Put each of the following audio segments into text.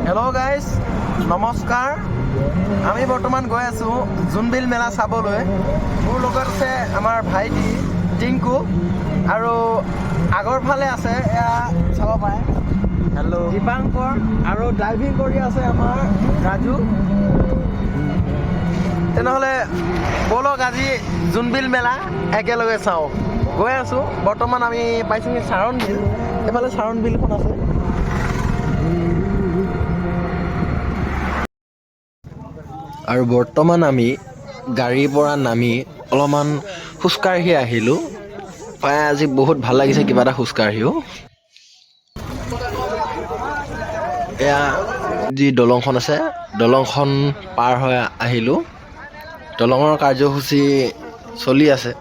Hello' guys, নমস্কাৰ। আমি বৰ্তমান গৈ আছোঁ জোনবিল মেলা চাবলৈ। মোৰ লগত আছে আমাৰ ভাইটি টিংকু আৰু আগৰ ফালে আছে এয়া চাব পাৰে হেল্ল' দীপাংকৰ আৰু ড্ৰাইভিং কৰি আছে আমাৰ ৰাজু। তেনেহ'লে ব'লক আজি জোনবিল মেলা একেলগে চাওঁ। গৈ আছোঁ। বৰ্তমান আমি পাইছোঁহি চাৰণ বিল। এইফালে চাৰণ বিলখন আছে। আৰু বৰ্তমান আমি গাড়ীৰ পৰা নামি অলপমান খোজকাঢ়ি আহিলোঁ। প্ৰায় আজি বহুত ভাল লাগিছে কিবা এটা খোজকাঢ়িও। এয়া যি দলংখন আছে, দলংখন পাৰ হৈ আহিলোঁ। দলঙৰ কাৰ্যসূচী চলি আছে।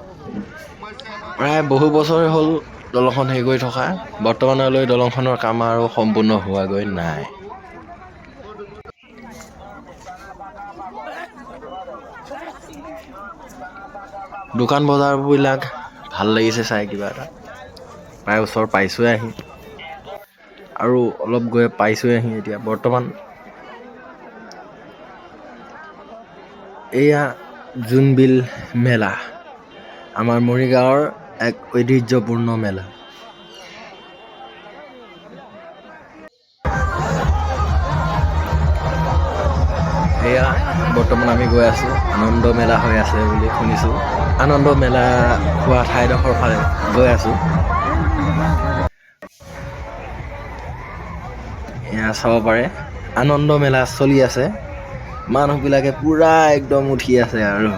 প্ৰায় বহু বছৰে হ'ল দলংখন হেৰি কৰি থকা। বৰ্তমানলৈ দলংখনৰ কাম আৰু সম্পূৰ্ণ হোৱাগৈ নাই। দোকান বজাৰবিলাক ভাল লাগিছে চাই কিবা এটা। প্ৰায় ওচৰ পাইছোৱে আহি আৰু অলপ গৈ পাইছোৱে আহি এতিয়া বৰ্তমান। এয়া জোনবিল মেলা, আমাৰ মৰিগাঁৱৰ এক ঐতিহ্যপূৰ্ণ মেলা। এয়া বৰ্তমান আমি গৈ আছোঁ। আনন্দ মেলা হৈ আছে বুলি শুনিছোঁ। আনন্দ মেলা হোৱা ঠাইডোখৰ ফালে গৈ আছোঁ। এয়া চাব পাৰে আনন্দ মেলা চলি আছে। মানুহবিলাকে পুৰা একদম উঠি আছে আৰু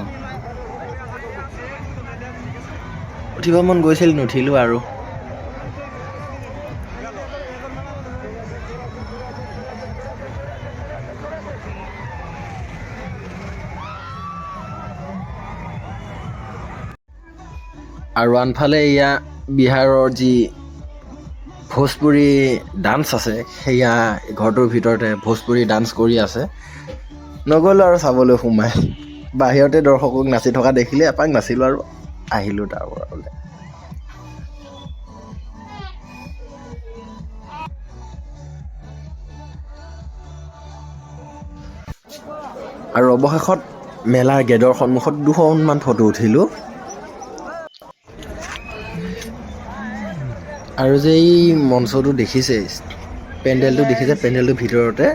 উঠিব মন গৈছিল, নুঠিলোঁ আৰু। আৰু আনফালে এয়া বিহাৰৰ যি ভোজপুৰী ডান্স আছে, সেয়া ঘৰটোৰ ভিতৰতে ভোজপুৰী ডান্স কৰি আছে। নগ'লোঁ আৰু চাবলৈ সোমাই। বাহিৰতে দৰ্শকক নাচি থকা দেখিলে এপাক নাচিলোঁ আৰু আহিলোঁ তাৰ পৰা ওলাই। আৰু অৱশেষত মেলাৰ গেটৰ সন্মুখত দুখনমান ফটো উঠিলোঁ। আৰু যে এই মঞ্চটো দেখিছে, পেণ্ডেলটো দেখিছে, পেণ্ডেলটোৰ ভিতৰতে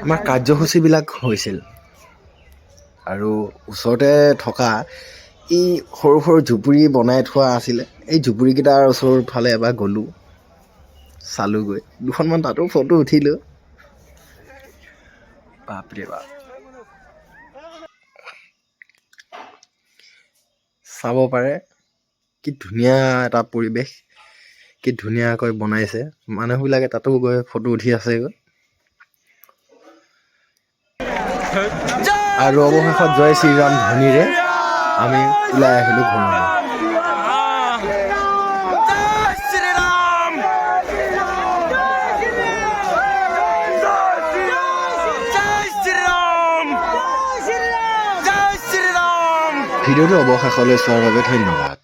আমাৰ কাৰ্যসূচীবিলাক হৈছিল। আৰু ওচৰতে থকা এই সৰু সৰু জুপুৰি বনাই থোৱা আছিলে। এই জুপুৰিকেইটাৰ ওচৰৰ ফালে এবাৰ গ'লোঁ, চালোঁগৈ। দুখনমান তাতো ফটো উঠিলোঁ। বাপৰে বাপ, চাব পাৰে কি ধুনীয়া এটা পৰিৱেশ, কি ধুনীয়াকৈ বনাইছে। মানুহবিলাকে তাতো গৈ ফটো উঠি আছেগৈ। আৰু অৱশেষত জয় শ্ৰীৰাম ধ্বনিৰে আমি ওলাই আহিলোঁ ঘৰলৈ। ভিডিঅ'টো অৱশেষলৈ চোৱাৰ বাবে ধন্যবাদ।